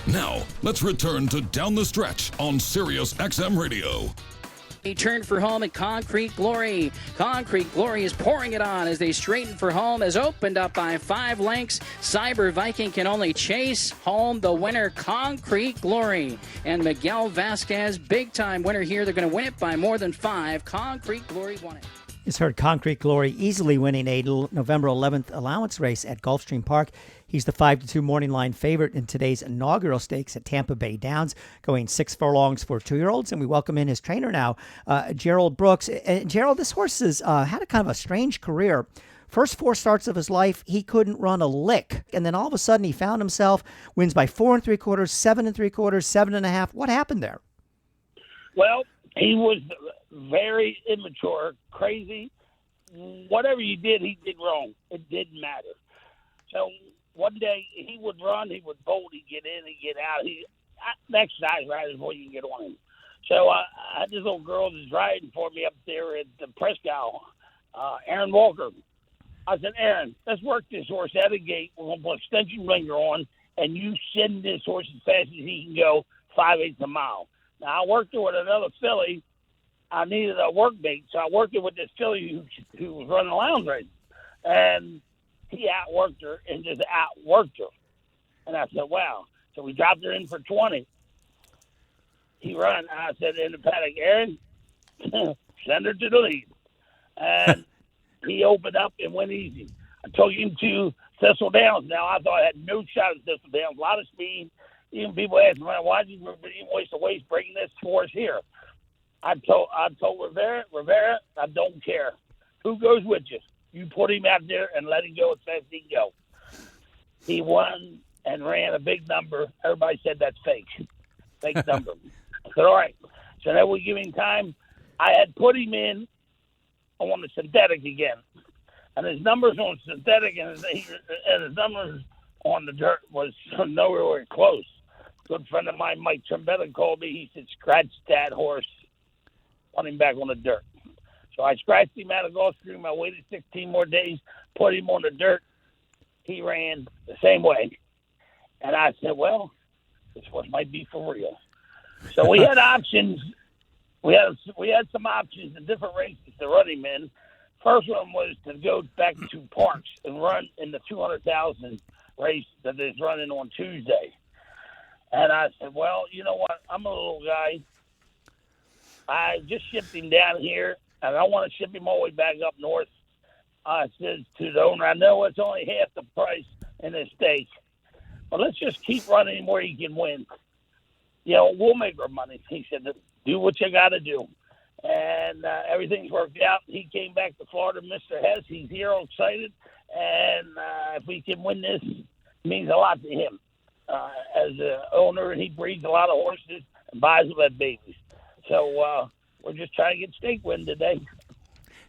Now, let's return to Down the Stretch on Sirius XM Radio. He turned for home at Concrete Glory. Concrete Glory is pouring it on as they straighten for home, as opened up by 5 lengths. Cyber Viking can only chase home the winner, Concrete Glory. And Miguel Vasquez, big-time winner here. They're going to win it by more than 5. Concrete Glory won it. It's heard Concrete Glory easily winning a November 11th allowance race at Gulfstream Park. He's the 5-2 morning line favorite in today's inaugural stakes at Tampa Bay Downs, going 6 furlongs for 2-year-olds. And we welcome in his trainer now, Gerald Brooks. Gerald, this horse has had a kind of a strange career. First 4 starts of his life, he couldn't run a lick. And then all of a sudden he found himself, wins by 4 3/4, 7 3/4, 7.5. What happened there? Well, he was very immature, crazy. Whatever he did wrong. It didn't matter. So one day he would run, he would bolt, he'd get in, he'd get out. Exercise right before you can get on him. So I had this little girl that's riding for me up there at the Prescott, Aaron Walker. I said, Aaron, let's work this horse out of the gate. We're going to put extension ringer on, and you send this horse as fast as he can go, 5/8 a mile. Now, I worked it with another filly. I needed a workmate, so I worked it with this filly who was running a lounge race. And he outworked her and just outworked her. And I said, wow. So we dropped her in for 20. He run. I said in the paddock, Aaron, send her to the lead. And he opened up and went easy. I took him to Thistle Downs. Now, I thought I had no shot at Thistle Downs. A lot of speed. Even people ask me, why did you waste a waste bringing this horse here? I told Rivera, I don't care. Who goes with you? You put him out there and let him go as fast as he can go. He won and ran a big number. Everybody said that's fake number. I said, all right. So now we give him time. I had put him in on the synthetic again. And his numbers on synthetic and his numbers on the dirt was nowhere close. A good friend of mine, Mike Trimbetta, called me. He said, scratch that horse. Put him back on the dirt. So I scratched him out of Gulfstream. I waited 16 more days, put him on the dirt. He ran the same way. And I said, well, this horse might be for real. So we had options. We had some options in different races to run him in. First one was to go back to Parks and run in the 200,000 race that is running on Tuesday. And I said, well, you know what? I'm a little guy. I just shipped him down here, and I want to ship him all the way back up north. I said to the owner, I know it's only half the price in this stake, but let's just keep running him where he can win. You know, we'll make our money. He said, do what you got to do. And everything's worked out. He came back to Florida, Mr. Hess. He's here all excited. And if we can win this, it means a lot to him. As an owner, and he breeds a lot of horses and buys them as babies. So we're just trying to get stake win today.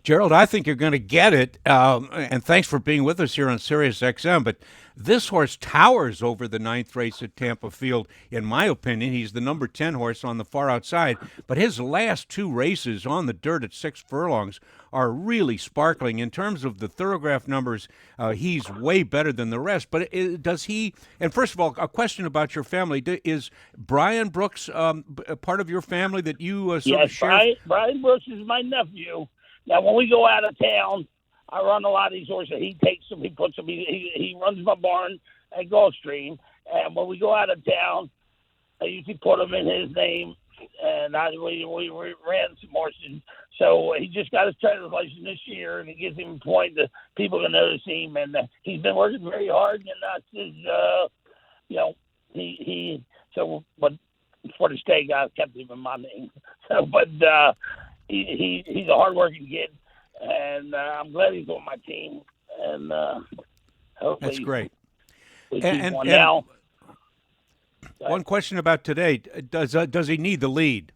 Gerald, I think you're going to get it, and thanks for being with us here on Sirius XM, but this horse towers over the 9th race at Tampa Field. In my opinion, he's the number 10 horse on the far outside, but his last 2 races on the dirt at 6 furlongs are really sparkling. In terms of the thoroughgraph numbers, he's way better than the rest, but does he, and first of all, a question about your family, is Brian Brooks a part of your family that you sort of share? Yes, Brian Brooks is my nephew. Now, when we go out of town, I run a lot of these horses. He takes them, he puts them, he runs my barn at Gulfstream. And when we go out of town, I usually put them in his name. And we ran some horses. So he just got his trainer's license this year, and it gives him a point that people can notice him. And he's been working very hard. And that's his, but for the stake, I kept him in my name. So, but he's a hardworking kid, and I'm glad he's on my team. And hopefully, that's great. We keep one now. One question about today: does he need the lead?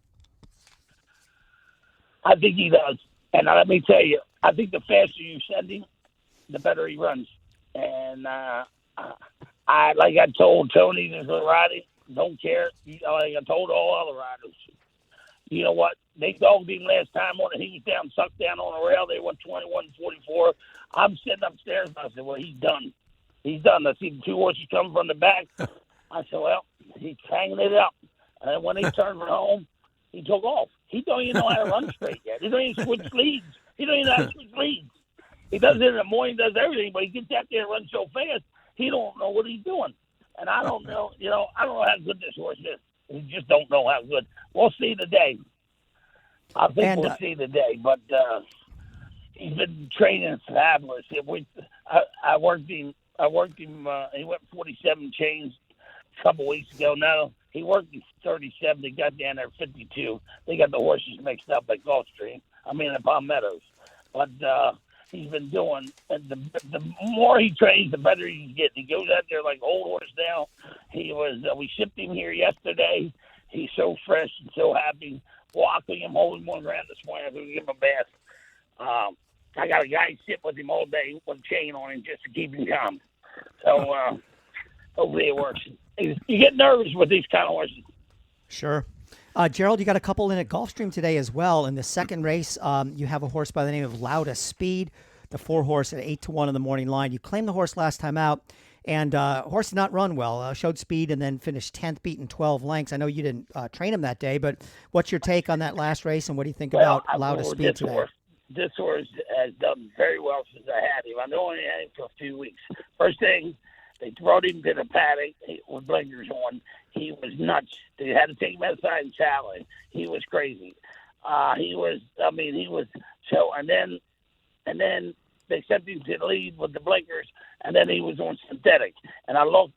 I think he does, and let me tell you, I think the faster you send him, the better he runs. And I told Tony, this little rider, don't care. Like I told all other riders, you know what? They dogged him last time on it. He was down, sucked down on a rail. They went 21-44. I'm sitting upstairs, and I said, well, he's done. He's done. I see the 2 horses coming from the back. I said, well, he's hanging it up. And then when he turned for home, he took off. He don't even know how to run straight yet. He don't even switch leads. He don't even know how to switch leads. He does it in the morning, does everything, but he gets out there and runs so fast, he don't know what he's doing. And I don't know, I don't know how good this horse is. We just don't know how good. We'll see today. I think we'll see today, but he's been training fabulous. I worked him. He went 47 chains a couple weeks ago. Now he worked him 37. He got down there 52. They got the horses mixed up at Gulfstream. At Palm Meadows. But he's been doing. And the more he trains, the better he's getting. He goes out there like old horse now. He was. We shipped him here yesterday. He's so fresh and so happy. Walking him, holding one around this morning. I'm going to give him a bath. I got a guy sit with him all day with a chain on him just to keep him calm. So hopefully it works. You get nervous with these kind of horses. Sure. Gerald, you got a couple in at Gulfstream today as well. In the second race, you have a horse by the name of Loudest Speed, the 4-horse at 8-1 in the morning line. You claimed the horse last time out, and horse did not run well. Showed speed and then finished 10th, beaten 12 lengths. I know you didn't train him that day, but what's your take on that last race, and what do you think about Loudest Speed today? This horse has done very well since I had him. I've only had him for a few weeks. First thing, they brought him to the paddock with blinkers on. He was nuts. They had to take him outside and challenge. He was crazy. He was so. And then they sent him to the lead with the blinkers, and then he was on synthetic. And I looked.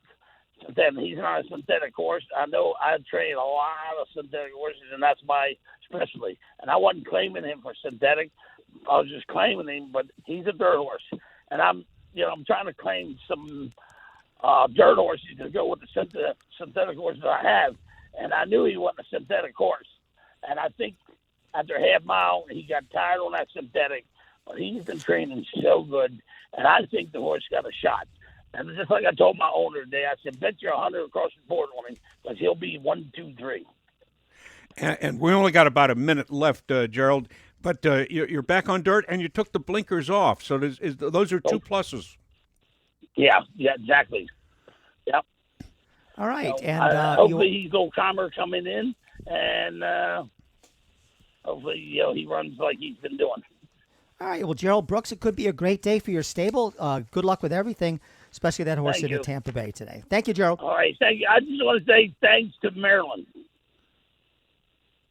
Then he's not a synthetic horse. I know I train a lot of synthetic horses, and that's my specialty. And I wasn't claiming him for synthetic. I was just claiming him, but he's a dirt horse. And I'm trying to claim some dirt horses to go with the synthetic horses I have. And I knew he wasn't a synthetic horse. And I think after half mile, he got tired on that synthetic. But he's been training so good, and I think the horse got a shot. And just like I told my owner today, I said, bet you 100 across the board on him because he'll be 1, 2, 3. And we only got about a minute left, Gerald. But you're back on dirt, and you took the blinkers off. So those are two pluses. Yeah, exactly. Yep. All right. So, and hopefully he's a little calmer coming in, and hopefully he runs like he's been doing. All right. Well, Gerald Brooks, it could be a great day for your stable. Good luck with everything, especially that horse at Tampa Bay today. Thank you, Gerald. All right. Thank you. I just want to say thanks to Maryland.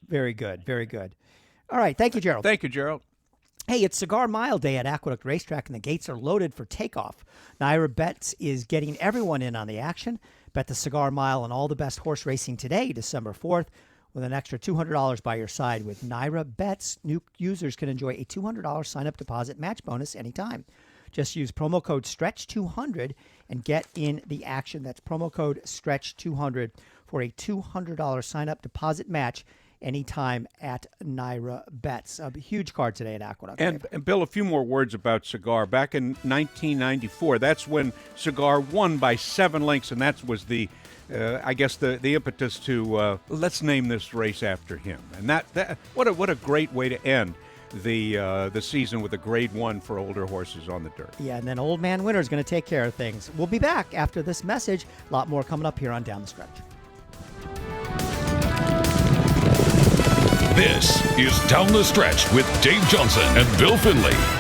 Very good. Very good. All right. Thank you, Gerald. Thank you, Gerald. Hey, it's Cigar Mile Day at Aqueduct Racetrack, and the gates are loaded for takeoff. Naira Bets is getting everyone in on the action. Bet the Cigar Mile and all the best horse racing today, December 4th, with an extra $200 by your side. With Naira Bets, new users can enjoy a $200 sign-up deposit match bonus anytime. Just use promo code STRETCH200 and get in the action. That's promo code STRETCH200 for a $200 sign-up deposit match anytime at Naira Bets. A huge card today at Aqueduct. And Bill, a few more words about Cigar. Back in 1994, that's when Cigar won by 7 lengths, and that was the impetus to let's name this race after him. And that what a great way to end the season with a grade 1 for older horses on the dirt. Yeah, and then Old Man Winter is going to take care of things. We'll be back after this message. A lot more coming up here on Down the Stretch. This is Down the Stretch with Dave Johnson and Bill Finley.